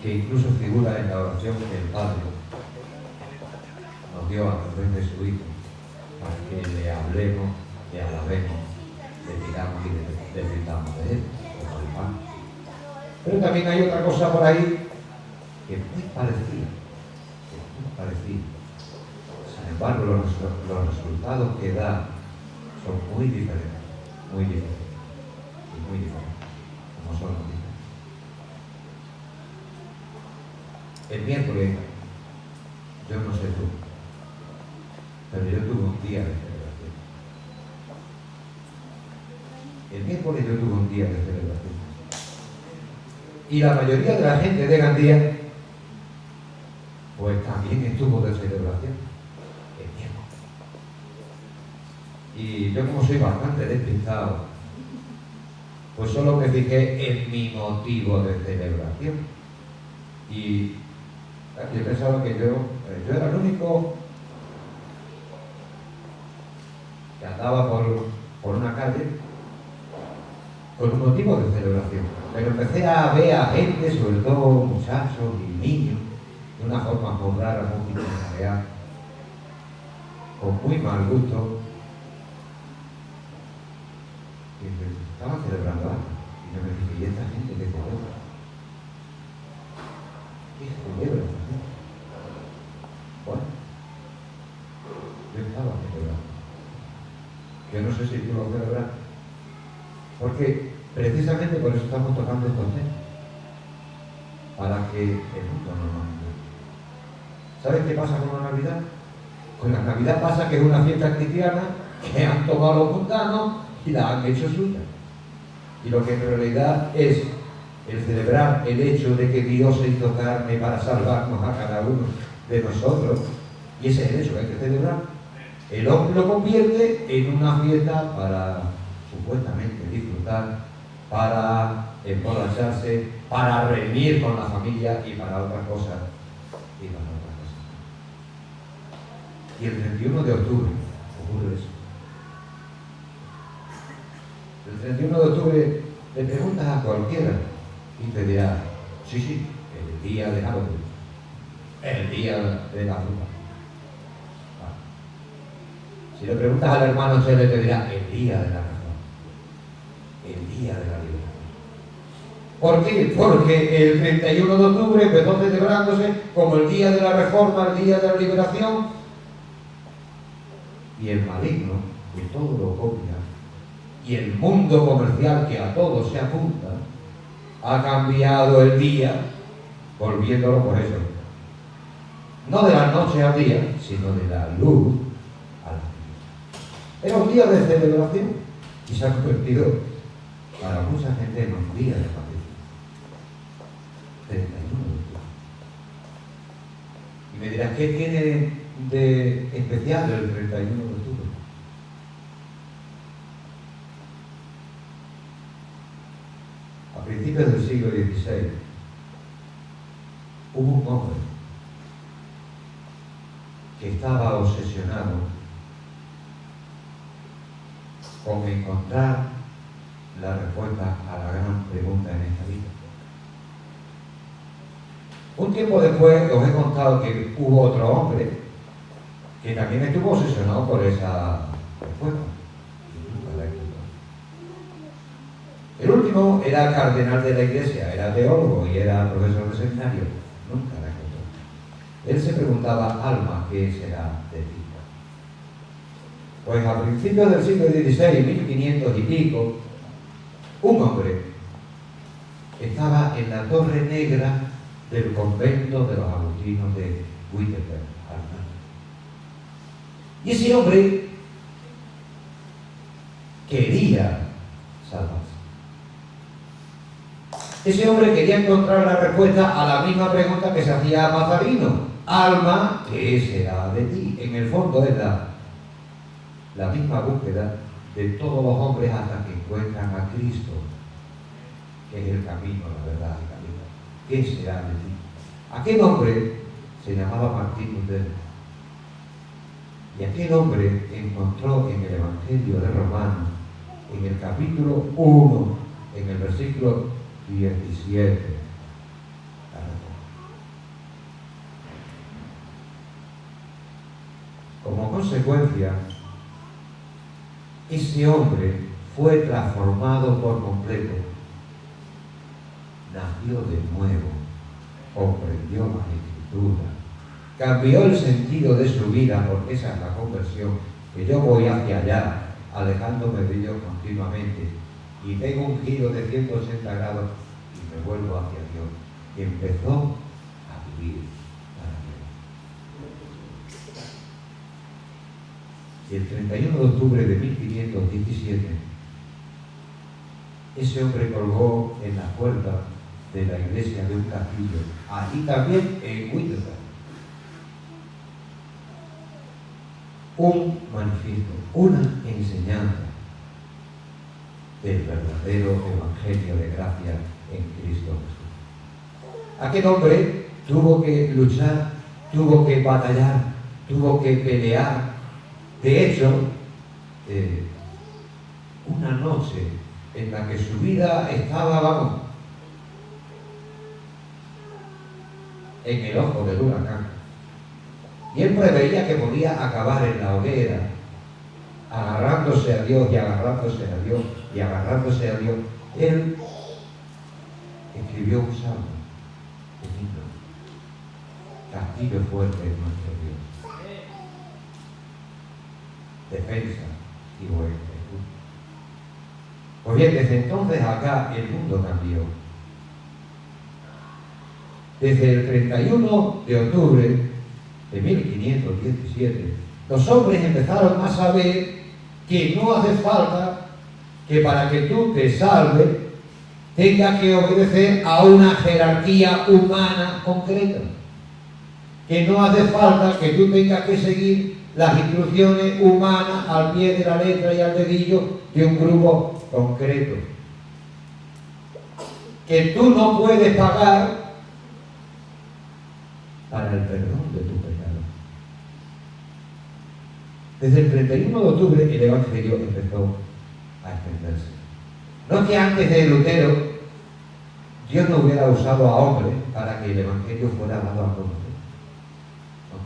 que incluso figura en la oración que el Padre nos dio a través de su Hijo, para que le hablemos, le alabemos, le digamos y le brindamos de Él, como el pan. Pero también hay otra cosa por ahí que es muy parecida, Sin embargo, los resultados que da son muy diferentes, y muy diferentes, como son los diferentes. El miércoles, yo no sé tú, pero yo tuve un día de celebración. El miércoles yo tuve un día de celebración. Y la mayoría de la gente de Gandía, pues también estuvo de celebración el miércoles. Y yo, como soy bastante despistado, pues solo me fijé en mi motivo de celebración. Y yo pensaba que yo era el único que andaba por una calle con un motivo de celebración. Pero empecé a ver a gente, sobre todo muchachos y niños, de una forma muy rara, muy peculiar, con muy mal gusto, que estaban celebrando algo. Y yo me dije, ¿y esta gente qué celebra? ¿Qué celebra esta gente? Bueno, yo estaba celebrando. Yo no sé si tú lo celebras, porque precisamente por eso estamos tocando estos temas, para que el mundo no nos entienda. ¿Sabes qué pasa con la Navidad? Con la Navidad pasa que es una fiesta cristiana que han tomado los mundanos y la han hecho suya. Y lo que en realidad es el celebrar el hecho de que Dios se hizo carne para salvarnos a cada uno de nosotros, y ese es el hecho que hay que celebrar. El hombre lo convierte en una fiesta para supuestamente disfrutar, para emborracharse, para reunir con la familia y para otras cosas. Y el 31 de octubre ocurre eso. El 31 de octubre le preguntas a cualquiera y te dirá, sí, el día de Halloween, el día de la fruta. Si le preguntas al hermano Chele, te dirá el día de la razón, el día de la liberación. ¿Por qué? Porque el 31 de octubre empezó celebrándose como el día de la reforma, el día de la liberación, y el maligno, que todo lo copia, y el mundo comercial que a todo se apunta, ha cambiado el día, volviéndolo por eso. No de la noche al día, sino de la luz a la luz. Era un día de celebración y se ha convertido para mucha gente en un día de patricia. 31 de octubre. Y me dirás, ¿qué tiene de especial el 31 de octubre? A principios del siglo XVI hubo un hombre que estaba obsesionado con encontrar la respuesta a la gran pregunta en esta vida. Un tiempo después os he contado que hubo otro hombre que también estuvo obsesionado por esa respuesta. El último era cardenal de la Iglesia, era teólogo y era profesor de seminario. Nunca la encontró. Él se preguntaba, alma, ¿qué será de ti? Pues a principios del siglo XVI, 1500 y pico, un hombre estaba en la Torre Negra del convento de los agustinos de Wittenberg, Alemania. Y ese hombre quería salvarse. Ese hombre quería encontrar la respuesta a la misma pregunta que se hacía a Mazarino. Alma, ¿qué será de ti? En el fondo es la misma búsqueda de todos los hombres hasta que encuentran a Cristo, que es el camino, la verdad y la vida. ¿Qué será de ti? Aquel hombre se llamaba Martín Lutero. Y aquel hombre encontró en el Evangelio de Romanos, en el capítulo 1, en el versículo 17, la respuesta. consecuencia, ese hombre fue transformado por completo. Nació de nuevo, comprendió la Escritura, cambió el sentido de su vida, porque esa es la conversión, que yo voy hacia allá, alejándome de Dios continuamente, y tengo un giro de 180 grados y me vuelvo hacia Dios. Y empezó a vivir para Dios. Y el 31 de octubre de 1517, ese hombre colgó en la puerta de la iglesia de un castillo, allí también en Windsor, un manifiesto, una enseñanza del verdadero evangelio de gracia en Cristo Jesús. Aquel hombre tuvo que luchar, tuvo que batallar, tuvo que pelear. De hecho, una noche en la que su vida estaba, vamos, en el ojo del huracán, y él preveía que podía acabar en la hoguera, agarrándose a Dios y agarrándose a Dios y agarrándose a Dios. Él escribió un salmo, un himno: castillo fuerte es nuestro Dios, defensa y buen refugio. Pues bien, desde entonces acá el mundo cambió. Desde el 31 de octubre de 1517, los hombres empezaron a saber que no hace falta que para que tú te salves tengas que obedecer a una jerarquía humana concreta. Que no hace falta que tú tengas que seguir las instrucciones humanas al pie de la letra y al dedillo de un grupo concreto. Que tú no puedes pagar para el perdón de tu pecado. Desde el 31 de octubre el Evangelio empezó a extenderse. No es que antes de Lutero Dios no hubiera usado a hombres para que el Evangelio fuera dado a conocer. No.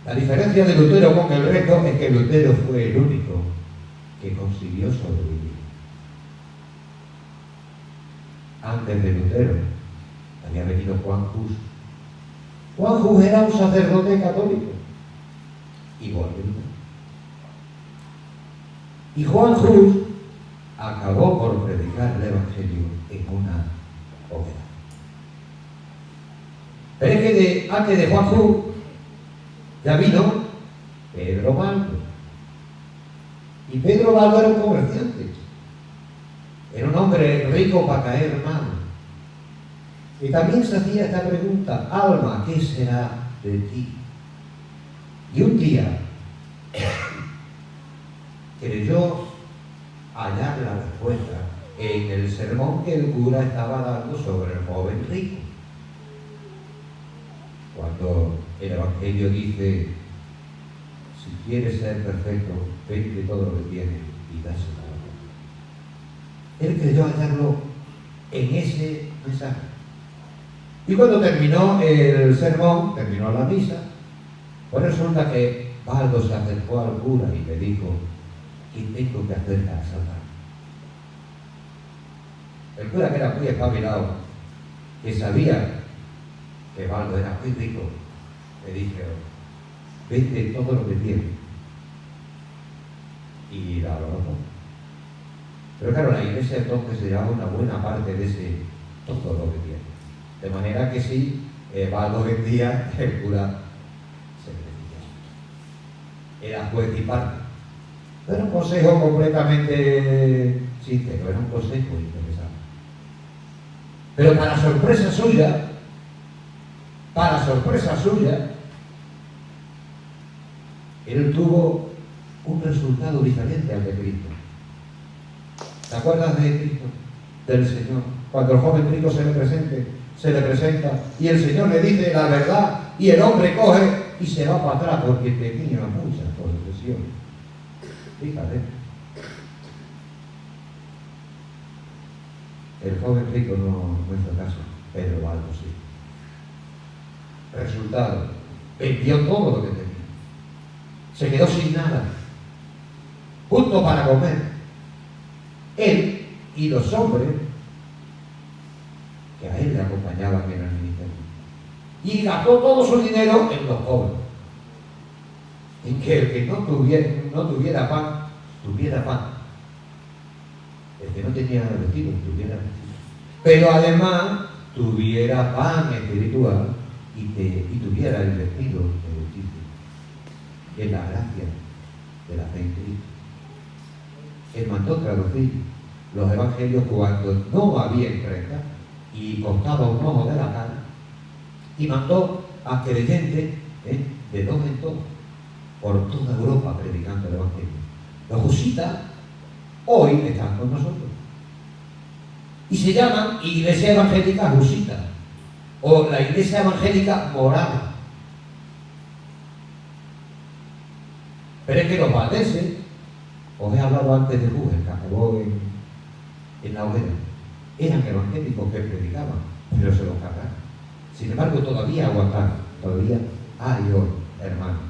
La diferencia de Lutero con el resto es que Lutero fue el único que consiguió sobrevivir. Antes de Lutero había venido Juan Hus. Juan Hus era un sacerdote católico y volvió. Y Juan Hus acabó por predicar el Evangelio en una hoguera. Pero es que antes de Juan Hus ya vino Pedro Baldo. Y Pedro Baldo era un comerciante. Era un hombre rico para caer mal. Y también se hacía esta pregunta: alma, ¿qué será de ti? Y un día creyó hallar la respuesta en el sermón que el cura estaba dando sobre el joven rico. Cuando el Evangelio dice: si quieres ser perfecto, vende todo lo que tienes y dáselo a otro. Él creyó hallarlo en ese mensaje. Y cuando terminó el sermón, terminó la misa, pues resulta que Baldo se acercó al cura y le dijo: ¿qué tengo que hacer para salvarme? El cura, que era muy espabilado, que sabía que Baldo era muy rico, le dijo: vende todo lo que tienes y dalo a otro. Pero claro, la iglesia entonces se llevaba una buena parte de ese todo lo que tiene. De manera que si Baldo vendía, el cura se beneficiaba. Era juez y parte. No era un consejo completamente sincero, era un consejo interesante. Pero para sorpresa suya, él tuvo un resultado diferente al de Cristo. ¿Te acuerdas de Cristo? Del Señor. Cuando el joven rico se le presenta y el Señor le dice la verdad y el hombre coge y se va para atrás porque tenía muchas posesiones. Fíjate. El joven rico no hizo caso, pero Baldo sí. Resultado: vendió todo lo que tenía. se quedó sin nada, justo para comer. Él y los hombres que a él le acompañaban en el ministerio. Y gastó todo su dinero en los pobres. En que el que no tuviera pan, tuviera pan. El que no tenía vestido, tuviera vestido. Pero además tuviera pan espiritual y tuviera el vestido de justicia. Es la gracia de la fe en Cristo. Él mandó traducir los evangelios cuando no había imprenta y costaba un ojo de la cara, y mandó a creyentes de dos en dos por toda Europa predicando el evangelio. Los husitas hoy están con nosotros y se llaman Iglesia Evangélica Husita o la Iglesia Evangélica Morada. Pero es que los valdenses, os he hablado antes de Hugel, que acabó en la hoguera, eran evangélicos que predicaban, pero se los cargaron. Sin embargo, todavía aguantaron, todavía hay hoy, hermanos.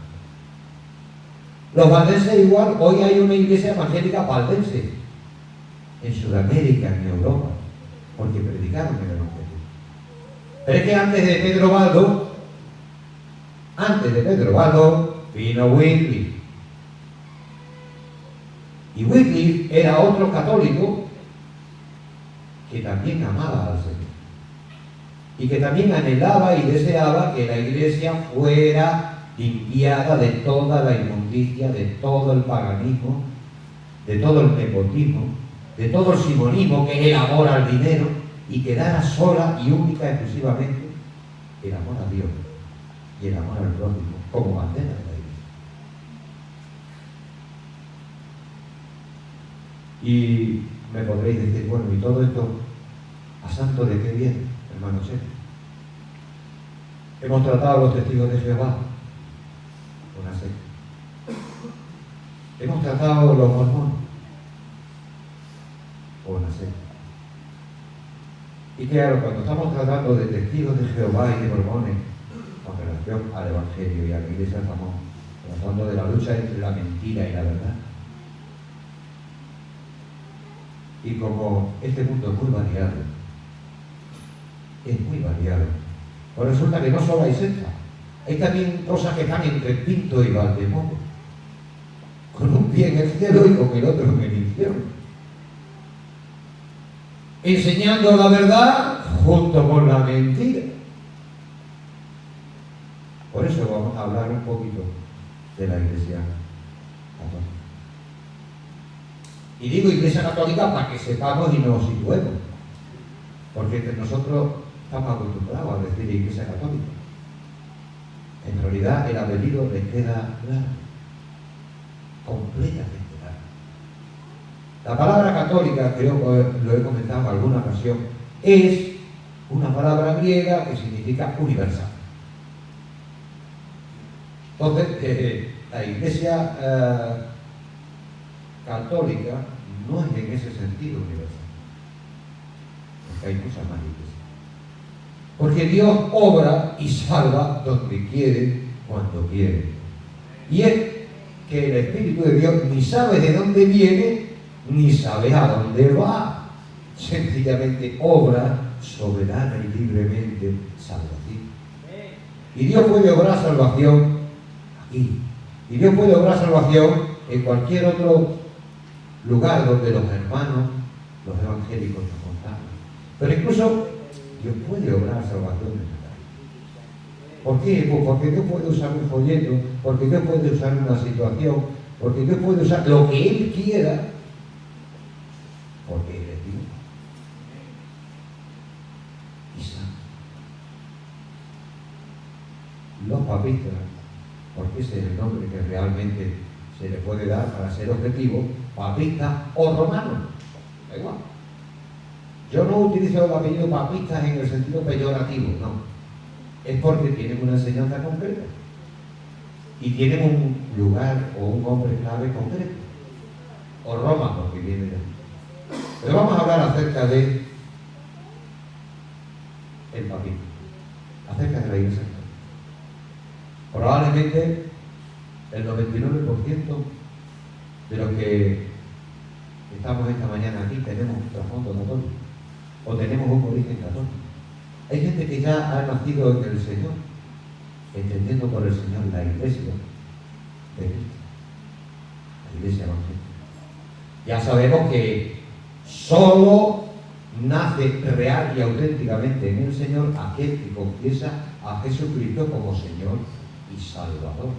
Los valdenses igual, hoy hay una iglesia evangélica valdense, en Sudamérica, en Europa, porque predicaron el evangelio. Pero es que antes de Pedro Baldo, vino Wycliffe. Y Wycliffe era otro católico que también amaba al Señor y que también anhelaba y deseaba que la iglesia fuera limpiada de toda la inmundicia, de todo el paganismo, de todo el nepotismo, de todo el simonismo, que es el amor al dinero, y quedara sola y única exclusivamente el amor a Dios y el amor al prójimo como bandera de la iglesia. Y me podréis decir, bueno, ¿y todo esto a santo de qué viene, hermano Sergio? Hemos tratado a los testigos de Jehová, una secta. Hemos tratado a los mormones, una secta. Y claro, cuando estamos tratando de testigos de Jehová y de mormones con relación al Evangelio y a la Iglesia, estamos tratando de la lucha entre la mentira y la verdad. Y como este mundo es muy variado, pues resulta que no solo hay sectas, hay también cosas que están entre Pinto y Valdemoro, con un pie en el cielo y con el otro en el infierno, enseñando la verdad junto con la mentira. Por eso vamos a hablar un poquito de la Iglesia Católica. Y digo Iglesia Católica para que sepamos y nos situemos, porque nosotros estamos acostumbrados a decir Iglesia Católica. En realidad el apellido les queda claro, completamente claro. La palabra católica, creo que lo he comentado en alguna ocasión, es una palabra griega que significa universal. Entonces, la Iglesia católica no es en ese sentido universal, porque hay muchas más iglesias. Porque Dios obra y salva donde quiere, cuando quiere. Y es que el Espíritu de Dios ni sabe de dónde viene, ni sabe a dónde va. Sencillamente obra soberana y libremente salvación. Y Dios puede obrar salvación aquí. Y Dios puede obrar salvación en cualquier otro lugar donde los hermanos, los evangélicos nos contamos. Pero incluso Dios puede obrar salvación en el país. ¿Por qué? Pues porque Dios puede usar un folleto, porque Dios puede usar una situación, porque Dios puede usar lo que Él quiera, porque Él es Dios. Y santo. Los papistas, porque ese es el nombre que realmente se le puede dar para ser objetivo, papista o romano, da igual. Yo no utilizo el apellido papistas en el sentido peyorativo, no. Es porque tienen una enseñanza concreta y tienen un lugar o un hombre clave concreto. O Roma, porque viene de ahí. Pero vamos a hablar acerca de el papismo, acerca de la Iglesia. Probablemente el 99% de los que estamos esta mañana aquí tenemos un trasfondo católico o tenemos un origen católico. Hay gente que ya ha nacido en el Señor, entendiendo por el Señor la iglesia de Cristo, la iglesia evangélica. Ya sabemos que solo nace real y auténticamente en el Señor aquel que confiesa a Jesucristo como Señor y Salvador,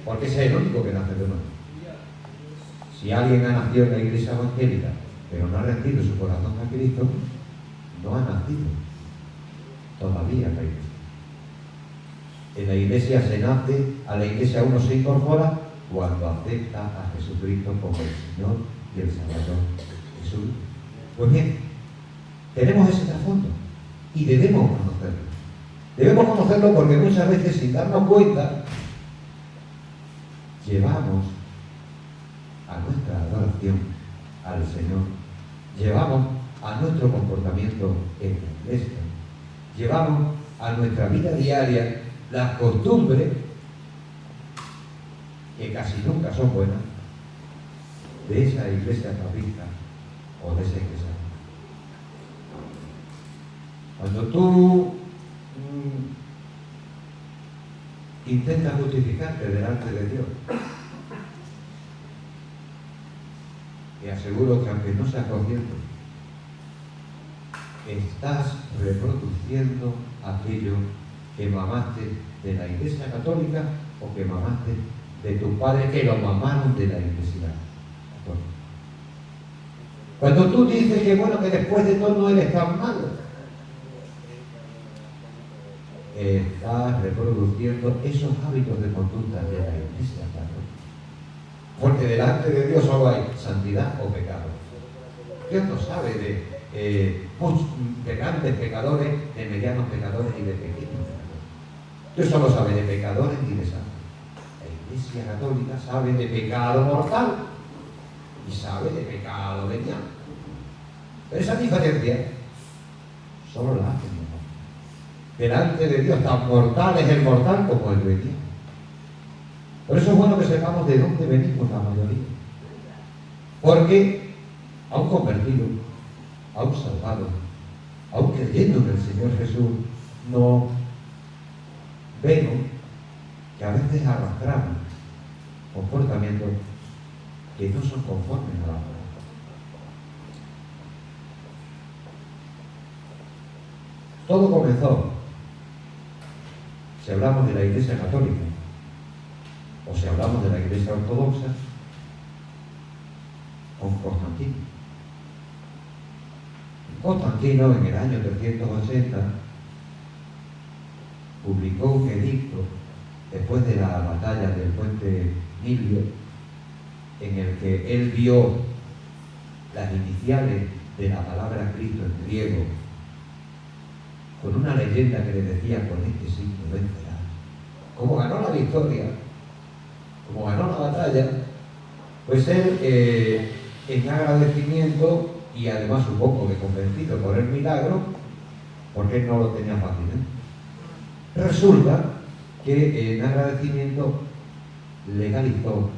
porque ese es el único que nace de nuevo. Si alguien ha nacido en la iglesia evangélica pero no ha rendido su corazón a Cristo, no ha nacido todavía en la iglesia. En la iglesia se nace, a la iglesia uno se incorpora cuando acepta a Jesucristo como el Señor y el Salvador de su vida. Pues bien, tenemos ese trasfondo y debemos conocerlo. Debemos conocerlo porque muchas veces, sin darnos cuenta, llevamos a nuestra adoración al Señor, llevamos a nuestro comportamiento en la iglesia, llevamos a nuestra vida diaria las costumbres, que casi nunca son buenas, de esa iglesia papista o de esa iglesia. Cuando tú intentas justificarte delante de Dios, te aseguro que aunque no seas consciente, estás reproduciendo aquello que mamaste de la iglesia católica o que mamaste de tus padres que lo mamaron de la iglesia católica. Cuando tú dices que bueno, que después de todo no eres tan malo, estás reproduciendo esos hábitos de conducta de la iglesia católica. Porque delante de Dios solo hay santidad o pecado. Dios no sabe de grandes pecadores, de medianos pecadores y de pequeños pecadores. Dios solo sabe de pecadores y de santos. La iglesia católica sabe de pecado mortal y sabe de pecado venial. Pero esa diferencia solo la hace Dios. Delante de Dios tan mortal es el mortal como el venial. Por eso es bueno que sepamos de dónde venimos la mayoría. Porque a un convertido, a un salvado, a un creyendo en el Señor Jesús, no vemos que a veces arrastramos comportamientos que no son conformes a la palabra. Todo comenzó, si hablamos de la Iglesia Católica, o si hablamos de la Iglesia Ortodoxa, con Constantino. Constantino, en el año 380, publicó un edicto después de la batalla del puente Milvio, en el que él vio las iniciales de la palabra Cristo en griego, con una leyenda que le decía: con este signo vencerás. Como ganó la victoria, como ganó la batalla, pues él, en agradecimiento y además un poco de convencido por el milagro, porque él no lo tenía fácil, resulta que en agradecimiento legalizó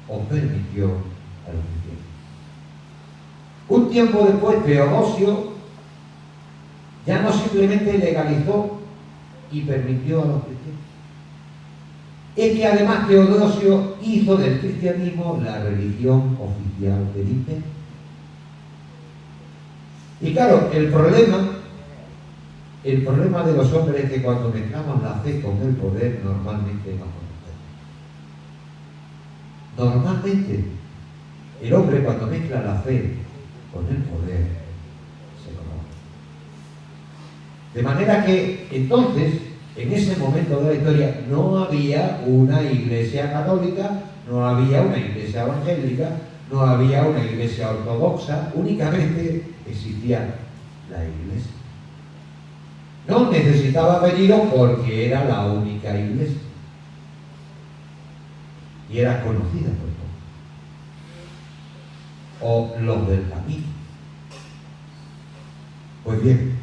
o permitió a los cristianos. Un tiempo después, Teodosio ya no simplemente legalizó y permitió a los cristianos, es que además Teodosio hizo del cristianismo la religión oficial del imperio. Y claro, el problema de los hombres es que cuando mezclamos la fe con el poder, normalmente no conocemos. Normalmente, el hombre cuando mezcla la fe con el poder, se conoce. De manera que, entonces, en ese momento de la historia, no había una iglesia católica, no había una iglesia evangélica, no había una iglesia ortodoxa, únicamente existía la iglesia. No necesitaba apellido porque era la única iglesia. Y era conocida por todos. O los del camino. Pues bien,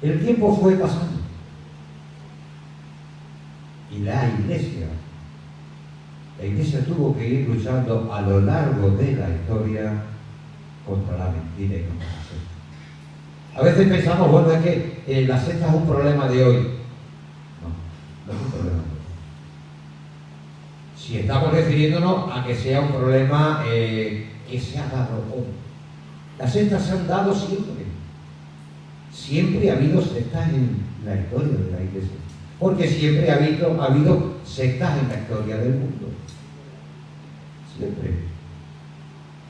el tiempo fue pasando. Y la iglesia La Iglesia tuvo que ir luchando a lo largo de la historia contra la mentira y contra la secta. A veces pensamos, bueno, es que la secta es un problema de hoy. No, no es un problema de hoy. Si estamos refiriéndonos a que sea un problema que se ha dado hoy. Las sectas se han dado siempre. Siempre ha habido sectas en la historia de la Iglesia. Porque siempre ha habido sectas en la historia del mundo. Siempre.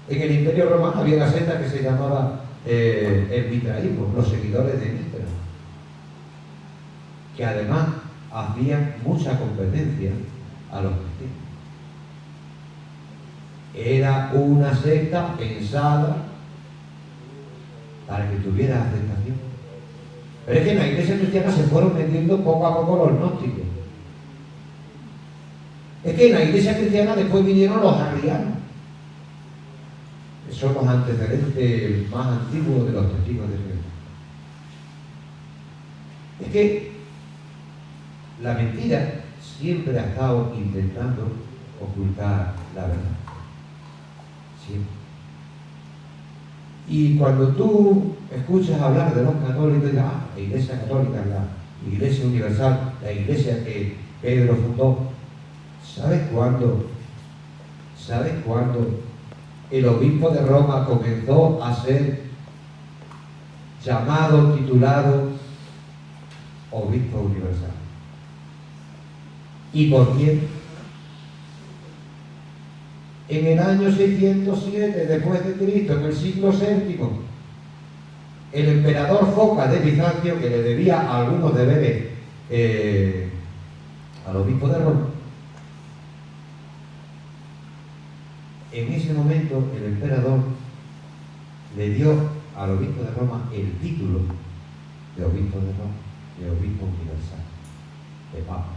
En el Imperio Romano había una secta que se llamaba el mitraísmo, los seguidores de Mitra, que además hacían mucha competencia a los cristianos. Era una secta pensada para que tuviera aceptación. Pero es que en la Iglesia cristiana se fueron metiendo poco a poco los gnósticos. Es que en la Iglesia cristiana después vinieron los arrianos. Son los antecedentes más antiguos de los testigos de Jehová. Es que la mentira siempre ha estado intentando ocultar la verdad. Siempre. Y cuando tú escuchas hablar de los católicos, dices, la Iglesia Católica, la Iglesia Universal, la Iglesia que Pedro fundó, ¿sabes cuándo el obispo de Roma comenzó a ser llamado, titulado obispo universal? ¿Y por quién? En el año 607 después de Cristo, en el siglo VII, el emperador Foca de Bizancio, que le debía algunos deberes al obispo de Roma, en ese momento el emperador le dio al obispo de Roma el título de obispo de Roma, de obispo universal, de papa.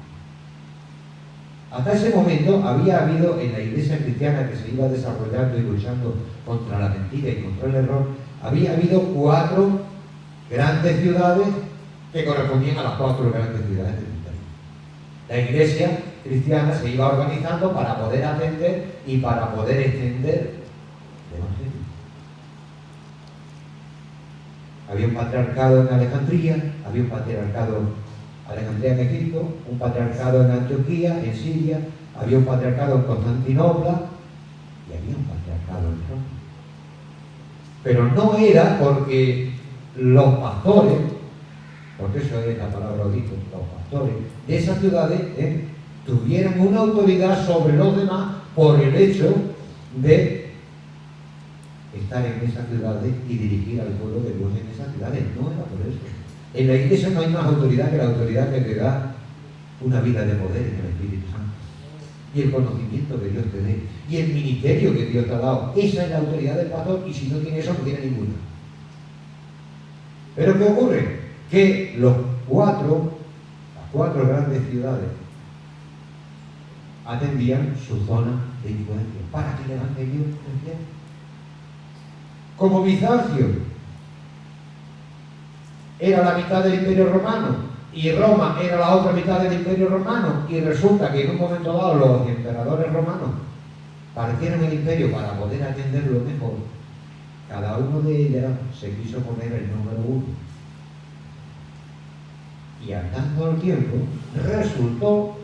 Hasta ese momento había habido en la Iglesia cristiana, que se iba desarrollando y luchando contra la mentira y contra el error, había habido 4 grandes ciudades que correspondían a las 4 grandes ciudades del imperio. La Iglesia cristiana se iba organizando para poder atender y para poder extender el Evangelio. Había un patriarcado en Alejandría, había un patriarcado Alejandría en Egipto, un patriarcado en Antioquía, en Siria, había un patriarcado en Constantinopla y había un patriarcado en Roma. Pero no era porque los pastores, porque eso es la palabra obispo, los pastores de esas ciudades tuvieran una autoridad sobre los demás por el hecho de estar en esas ciudades y dirigir al pueblo de Dios en esas ciudades. No era por eso. En la Iglesia no hay más autoridad que la autoridad que te da una vida de poder en el Espíritu Santo. Y el conocimiento que Dios te dé. Y el ministerio que Dios te ha dado. Esa es la autoridad del pastor, y si no tiene eso, no tiene ninguna. Pero ¿qué ocurre? Que las 4 grandes ciudades atendían su zona de influencia para que el Evangelio creciera. Como Bizancio era la mitad del Imperio Romano y Roma era la otra mitad del Imperio Romano, y resulta que en un momento dado los emperadores romanos partieron el imperio para poder atenderlo mejor, cada uno de ellos se quiso poner el número 1. Y andando el tiempo, resultó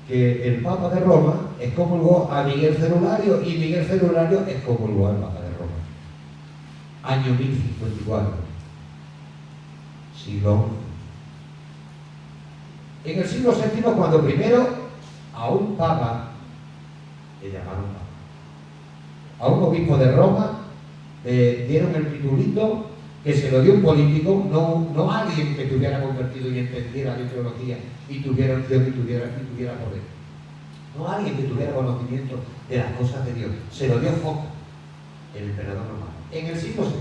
que el Papa de Roma excomulgó a Miguel Celulario, y Miguel Celulario excomulgó al Papa de Roma. Año 1054, siglo XI. En el siglo VII, cuando primero a un papa le llamaron papa, a un obispo de Roma dieron el titulito que se lo dio un político, no alguien que estuviera convertido y entendiera la teología y tuviera unción y tuviera poder, no alguien que tuviera conocimiento de las cosas de Dios. Se lo dio Foca, el emperador romano, en el siglo VI.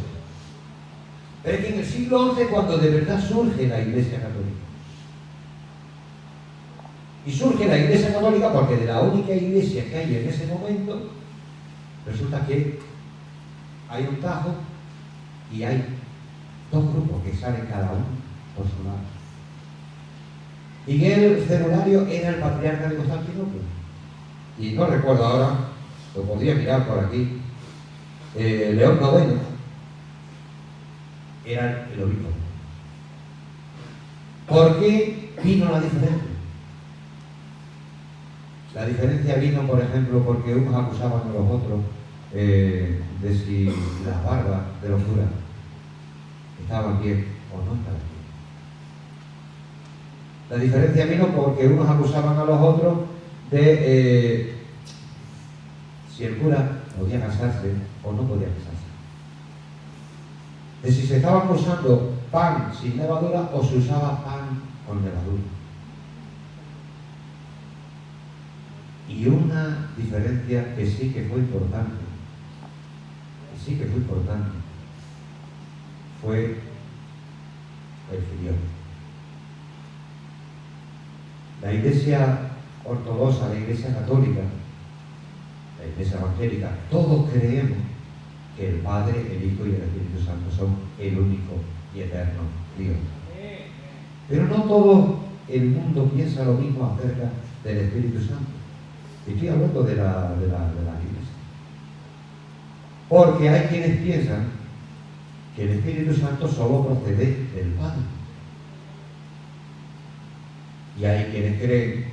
Pero es que en el siglo XI, cuando de verdad surge la Iglesia Católica. Y surge la Iglesia Católica porque de la única iglesia que hay en ese momento, resulta que hay un tajo y hay 2 grupos que salen cada uno por su lado. Miguel Cerulario era el patriarca de Constantinopla. Y no recuerdo ahora, lo podría mirar por aquí. León IX era el obispo. ¿Por qué vino la diferencia? La diferencia vino, por ejemplo, porque unos acusaban a los otros de si las barbas de los curas estaban bien o no estaban bien. La diferencia vino porque unos acusaban a los otros de si el cura podía casarse o no podía casarse. De si se estaban usando pan sin levadura o se usaba pan con levadura. Y una diferencia que sí que fue importante, fue el filión. La Iglesia ortodoxa, la Iglesia católica, la Iglesia evangélica, todos creemos que el Padre, el Hijo y el Espíritu Santo son el único y eterno Dios. Pero no todo el mundo piensa lo mismo acerca del Espíritu Santo. Estoy hablando de la Iglesia. Porque hay quienes piensan que el Espíritu Santo solo procede del Padre. Y hay quienes creen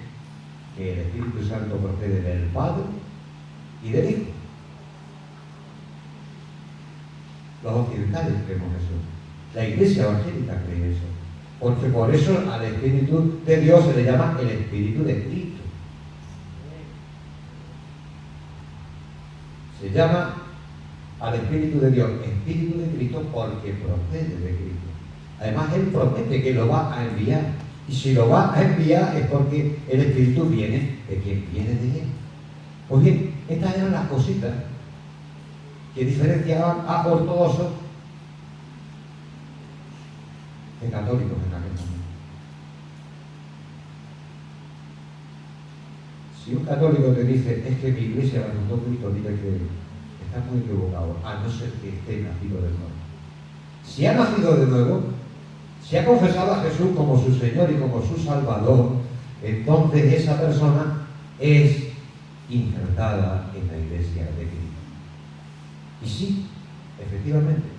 que el Espíritu Santo procede del Padre y del Hijo. Los occidentales creemos eso. La Iglesia evangélica cree eso. Porque por eso al Espíritu de Dios se le llama el Espíritu de Cristo. Se llama al Espíritu de Dios Espíritu de Cristo porque procede de Cristo. Además, Él promete que lo va a enviar. Y si lo va a enviar es porque el Espíritu viene de quien viene de Él. Pues bien, estas eran las cositas que diferenciaban a ortodoxos de católicos en aquel momento. Si un católico te dice, es que mi iglesia la fundó Cristo, dile que está muy equivocado, a no ser que esté nacido de nuevo. Si ha nacido de nuevo, si ha confesado a Jesús como su Señor y como su Salvador, entonces esa persona es injertada en la iglesia de Cristo. Y sí, efectivamente,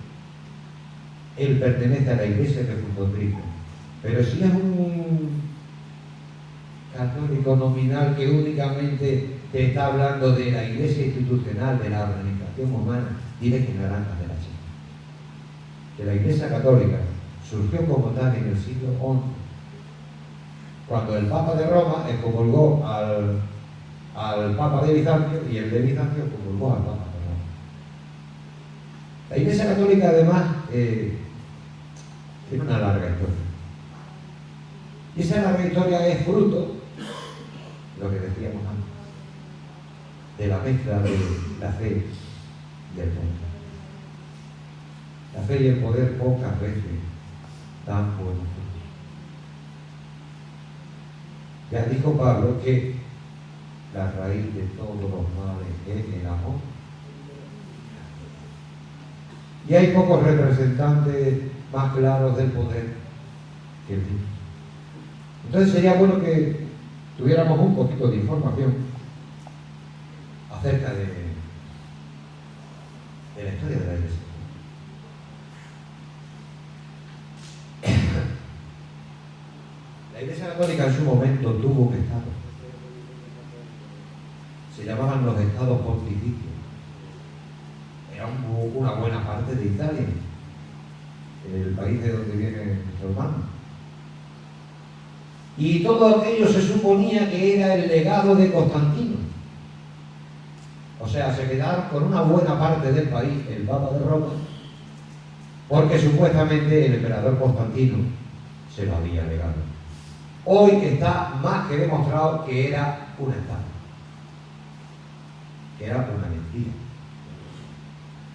él pertenece a la iglesia que fundó Cristo. Pero si es un católico nominal que únicamente te está hablando de la iglesia institucional, de la organización humana, dile que naranjas de la chica. Que la iglesia católica surgió como tal en el siglo XI, cuando el Papa de Roma excomulgó al Papa de Bizancio y el de Bizancio excomulgó al Papa de Roma. La Iglesia Católica además tiene una larga historia. Y esa larga historia es fruto, lo que decíamos antes, de la mezcla de la fe y el poder. La fe y el poder pocas veces dan buenos frutos. Ya dijo Pablo que la raíz de todos los males es el amor. Y hay pocos representantes más claros del poder que el Dios. Entonces sería bueno que tuviéramos un poquito de información acerca de la historia de la Iglesia. La Iglesia Católica en su momento tuvo un estado. Se llamaban los estados pontificios. Era una buena parte de Italia, el país de donde viene nuestro hermano. Y todo aquello se suponía que era el legado de Constantino. O sea, se quedaron con una buena parte del país, el Papa de Roma, porque supuestamente el emperador Constantino se lo había legado. Hoy está más que demostrado que era una estafa, que era una mentira,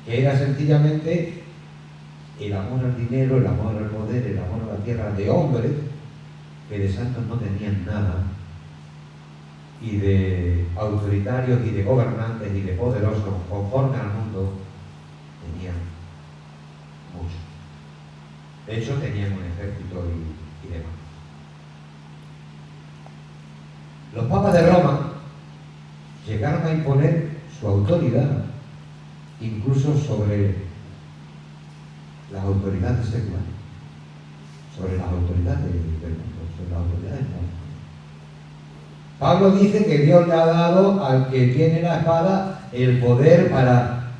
que era sencillamente el amor al dinero, el amor al poder, el amor a la tierra de hombres que de santos no tenían nada, y de autoritarios y de gobernantes y de poderosos conforme al mundo tenían mucho. De hecho tenían un ejército y demás. Los papas de Roma llegaron a imponer su autoridad incluso sobre las autoridades seculares, sobre las autoridades del mundo, sobre las autoridades del mundo. Pablo dice que Dios le ha dado al que tiene la espada el poder para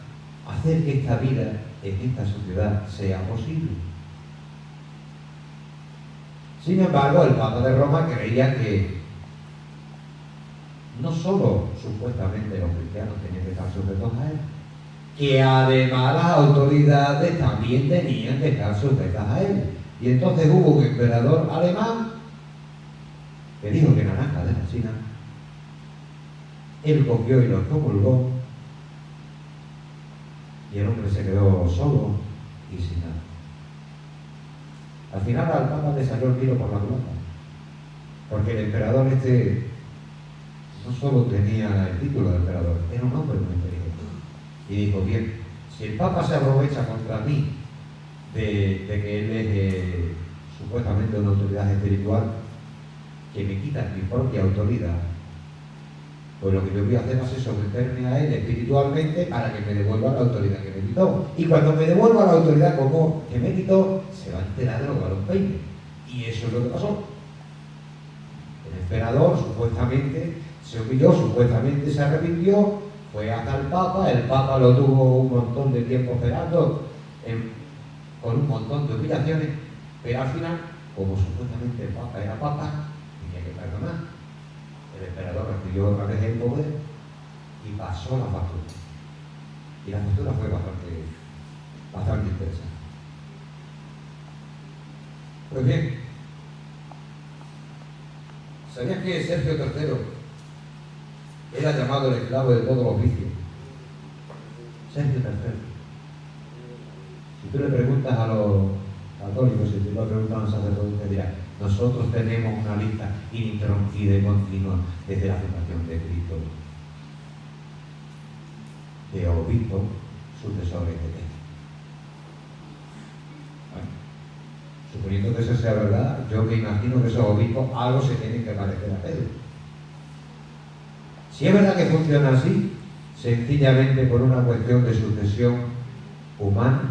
hacer que esta vida en esta sociedad sea posible. Sin embargo, el Papa de Roma creía que no solo supuestamente los cristianos tenían que estar sujetos a él, que además las autoridades también tenían que estar sujetas a él. Y entonces hubo un emperador alemán que dijo que naranja de la China. Él cogió y lo excomulgó, y el hombre se quedó solo y sin nada. Al final al Papa le salió el tiro por la culata, porque el emperador no solo tenía el título de emperador, era un hombre muy inteligente. Y dijo, bien, si el Papa se aprovecha contra mí de que él es supuestamente una autoridad espiritual, que me quita mi propia autoridad, pues lo que yo voy a hacer va a ser someterme a él espiritualmente para que me devuelva la autoridad que me quitó. Y cuando me devuelva la autoridad como que me quitó, se va a enterar de lo que a los 20. Y eso es lo que pasó. El emperador supuestamente se humilló, supuestamente se arrepintió, fue hasta el Papa lo tuvo un montón de tiempo esperando, con un montón de humillaciones, pero al final, como supuestamente el Papa era Papa, tenía que perdonar. El emperador recibió otra vez el poder y pasó la factura. Y la factura fue bastante interesante. Pues bien, ¿sabías que Sergio III era llamado el esclavo de todos los vicios? Sergio III. Si tú le preguntas a los católicos, si tú le preguntas a un sacerdote, te dirán: nosotros tenemos una lista ininterrumpida y continua desde la fundación de Cristo de obispos sucesores de Pedro. Bueno, suponiendo que eso sea verdad, yo me imagino que esos obispos algo se tienen que parecer a Pedro. Si es verdad que funciona así, sencillamente por una cuestión de sucesión humana,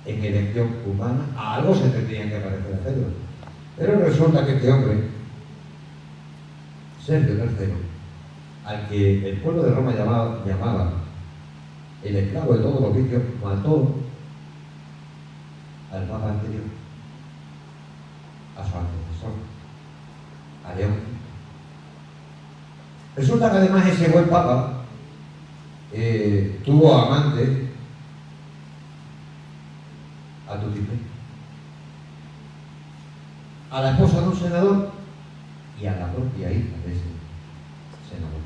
en elección humana, a algo se tendrían que parecer a Pedro. Pero resulta que este hombre, Sergio III, al que el pueblo de Roma llamaba el esclavo de todos los vicios, mató al Papa anterior, a su antecesor, a León. Resulta que además ese buen Papa tuvo amante a Tutipé, a la esposa de un senador y a la propia hija de ese senador.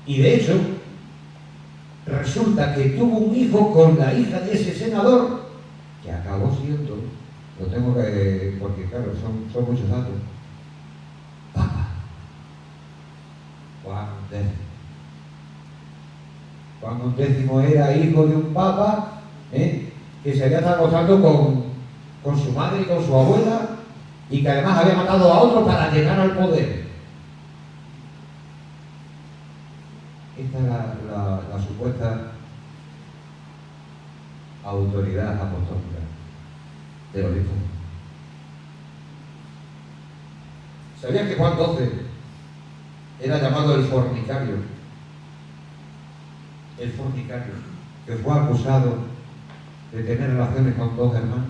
Y de hecho, resulta que tuvo un hijo con la hija de ese senador, que acabó siendo, lo tengo que, porque claro, son muchos datos, Papa Juan X. Juan X era hijo de un papa que se había estado acostando con su madre y con su abuela, y que además había matado a otro para llegar al poder. Esta es la supuesta autoridad apostólica de los hijos. ¿Sabían que Juan XII era llamado el fornicario? El fornicario, que fue acusado de tener relaciones con dos hermanos.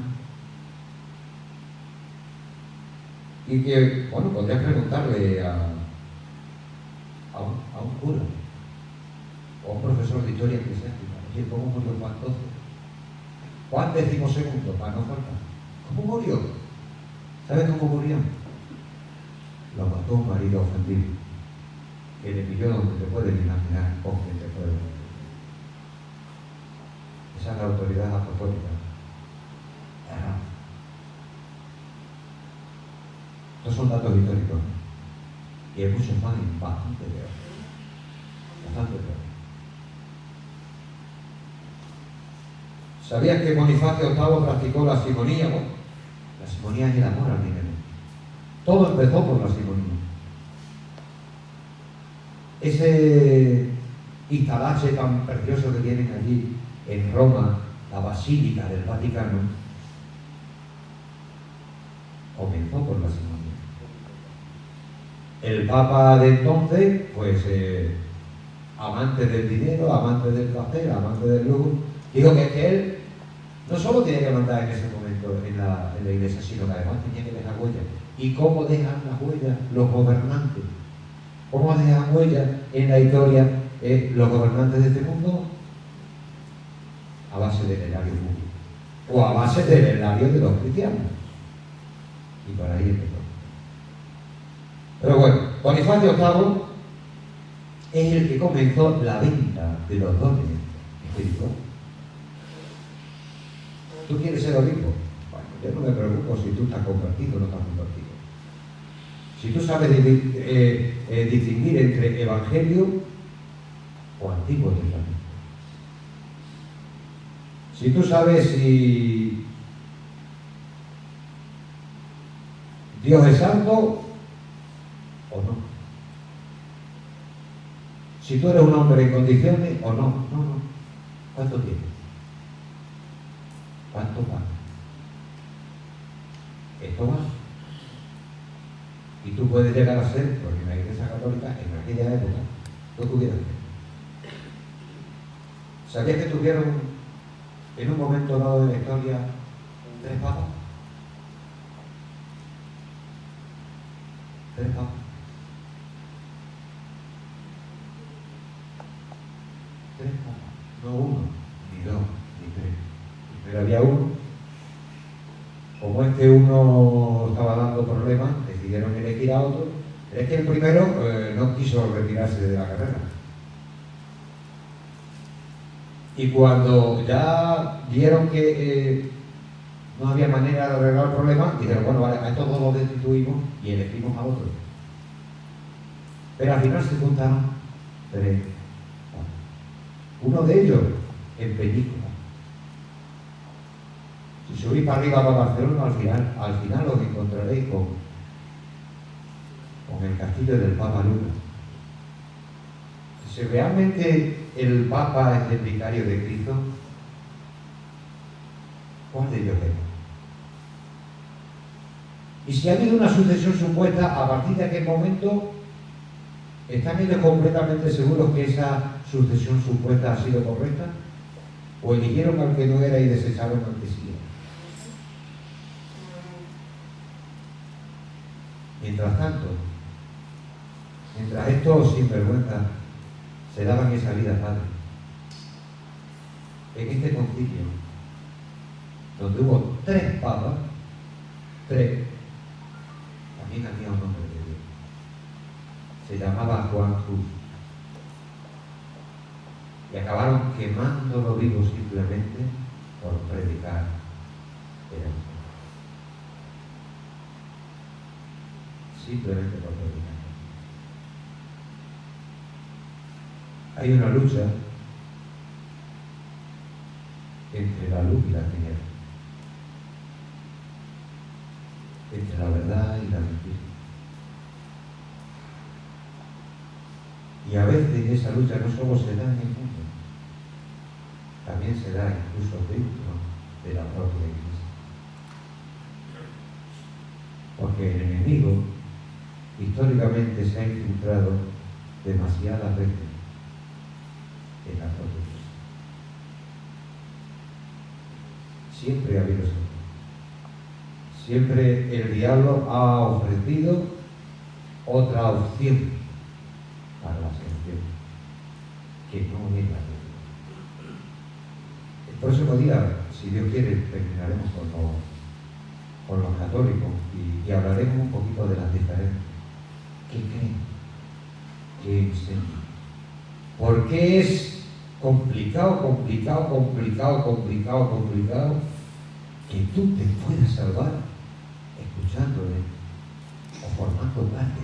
Y que, bueno, podrías preguntarle a un cura o a un profesor de historia eclesiástica, oye, ¿cómo murió Juan XII? Juan XII, para no faltar. ¿Cómo murió? ¿Sabes cómo murió? Lo mató un marido ofendido, que le pilló donde te pueden imaginar con quien te puede morir. Esa es la autoridad apostólica. Estos son datos históricos. Y hay muchos más y bastante peor. Bastante peor. ¿Sabías que Bonifacio VIII practicó la simonía? Bueno, la simonía es el amor al dinero. Todo empezó por la simonía. ese instalache tan precioso que tienen allí en Roma, la Basílica del Vaticano, comenzó por la simonia. El Papa de entonces, pues amante del dinero, amante del placer, amante del lujo, dijo que él no solo tenía que mandar en ese momento en la iglesia, sino que además tenía que dejar huellas. ¿Y cómo dejan las huellas los gobernantes? ¿Cómo dejan huellas en la historia los gobernantes de este mundo? A base del erario público, o a base del erario de los cristianos. Y por ahí empezó. Pero bueno, Bonifacio VIII es el que comenzó la venta de los dones espirituales. ¿Tú quieres ser obispo? Bueno, yo no me preocupo si tú estás convertido o no estás convertido. Si tú sabes distinguir entre Evangelio o Antiguo Testamento. Si tú sabes si Dios es santo o no. Si tú eres un hombre en condiciones o no. No. ¿Cuánto tienes? ¿Cuánto pagas? Esto va. Y tú puedes llegar a ser, porque en la Iglesia Católica, en aquella época, no tuvieras que. ¿Sabías que tuvieron en un momento dado de la historia 3 papas? 3 papas. No 1, ni 2, ni 3. Pero había uno. Como este uno estaba dando problemas, decidieron elegir a otro. Pero es que el primero no quiso retirarse de la carrera. Y cuando ya vieron que no había manera de arreglar el problema, dijeron, bueno, vale, a estos dos los destituimos y elegimos a otro. Pero al final se juntaron 3. Uno de ellos en película. Si subís para arriba para Barcelona, al final os encontraréis con el castillo del Papa Luna. Si realmente el Papa es el vicario de Cristo, ¿cuál de ellos es? Y si ha habido una sucesión supuesta, a partir de aquel momento, ¿están ellos completamente seguros que esa sucesión supuesta ha sido correcta? ¿O eligieron al que no era y desecharon al que sí era? Mientras tanto, mientras estos sinvergüenzas se daban esa vida padre, en este concilio, donde hubo 3 papas, 3, también había un hombre de Dios. Se llamaba Juan Cruz. Y acabaron quemándolo vivo simplemente por predicar el Evangelio. Simplemente por predicar. Hay una lucha entre la luz y la tiniebla, entre la verdad y la mentira. Y a veces esa lucha no solo se da en el mundo, también se da incluso dentro de la propia Iglesia. Porque el enemigo históricamente se ha infiltrado demasiadas veces en la propia Iglesia. Siempre ha habido eso. Siempre el diablo ha ofrecido otra opción para la selección, que no es la de Dios. El próximo día, si Dios quiere, terminaremos con los católicos y hablaremos un poquito de las diferencias. ¿Qué creen? ¿Qué enseñan? ¿Por qué es complicado que tú te puedas salvar escuchándole o formando parte?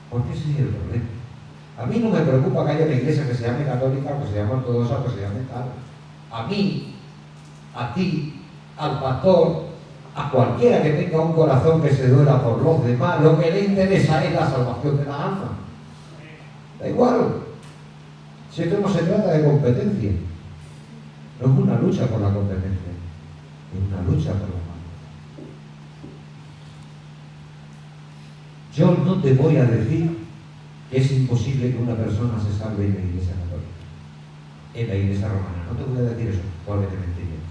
Porque ese es el problema. A mí no me preocupa que haya una iglesia que se llame católica, que se llame ortodoxa, que se llame tal. A mí, a ti, al pastor, a cualquiera que tenga un corazón que se duela por los demás, lo que le interesa es la salvación de la alma. Da igual. Si esto no se trata de competencia, no es una lucha por la competencia, es una lucha por la paz. Yo no te voy a decir que es imposible que una persona se salve en la Iglesia Católica, en la Iglesia Romana. No te voy a decir eso, porque te mentiría.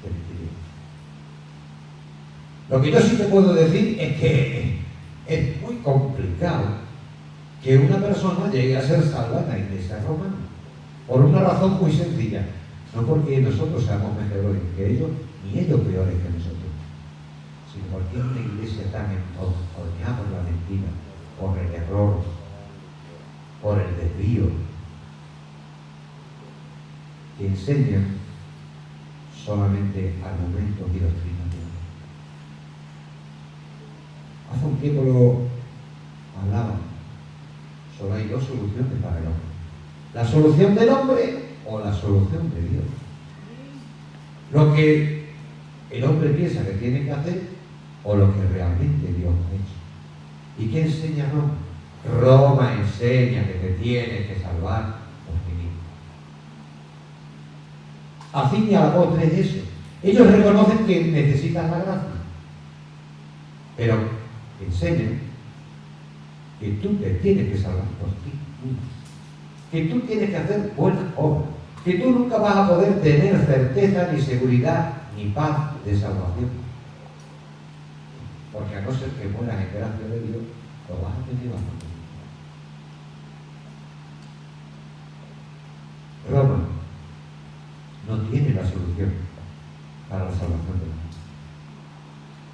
Te mentiría. Lo que yo sí te puedo decir es que es muy complicado que una persona llegue a ser salva en la Iglesia Romana, por una razón muy sencilla, no porque nosotros seamos mejores que ellos, ni ellos peores que nosotros, sino porque es una iglesia tan ordeñada por la mentira, por el error, por el desvío, que enseñan solamente argumentos y doctrinas. Hace un tiempo lo hablaba. Solo hay dos soluciones para el hombre: la solución del hombre o la solución de Dios. Lo que el hombre piensa que tiene que hacer o lo que realmente Dios ha hecho. ¿Y qué enseña Roma? Roma enseña que te tienes que salvar por ti mismo. Al fin y al cabo es eso. Ellos reconocen que necesitan la gracia, pero enseñan que tú te tienes que salvar por ti mismo, que tú tienes que hacer buenas obras, que tú nunca vas a poder tener certeza, ni seguridad, ni paz de salvación, porque a no ser que mueras en gracia de Dios, lo vas a tener bastante. Roma no tiene la solución para la salvación del mundo.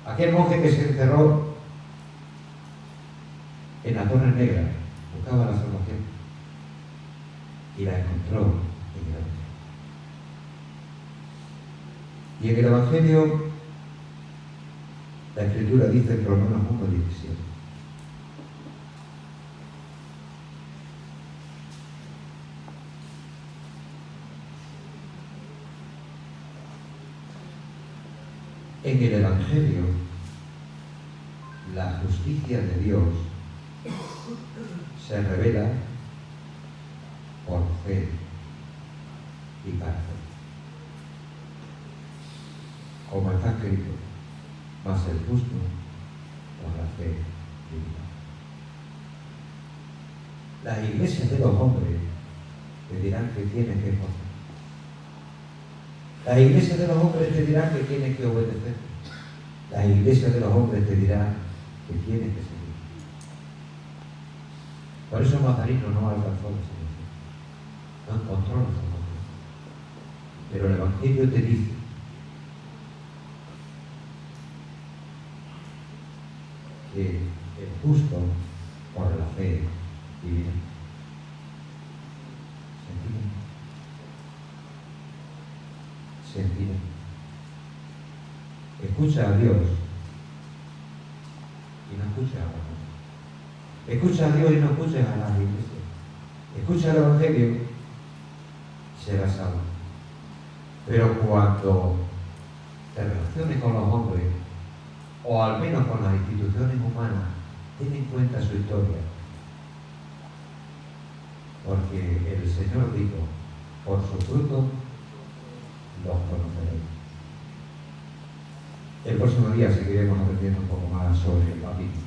Aquel monje que se encerró en la Torre Negra buscaba la salvación y la encontró en el Evangelio. Y en el Evangelio la Escritura dice en Romanos 1:17: en el Evangelio la justicia de Dios se revela por fe y para fe, como está escrito: mas el justo por la fe vivirá. Las iglesias de los hombres te dirán que tienes que esforzar. Las iglesias de los hombres te dirán que tienes que obedecer. Las iglesias de los hombres te dirán que tienes que seguir. Por eso Mazarino no alcanzó la salvación, no encontró la salvación. Pero el Evangelio te dice que el justo por la fe vivirá. ¿Se entiende? Escucha a Dios y no escucha a la gente. Escucha a Dios y no escuches a las iglesias. Escucha el Evangelio y serás salvo. Pero cuando te relaciones con los hombres, o al menos con las instituciones humanas, ten en cuenta su historia. Porque el Señor dijo: por su fruto los conoceréis. El próximo día seguiremos aprendiendo un poco más sobre el bautismo.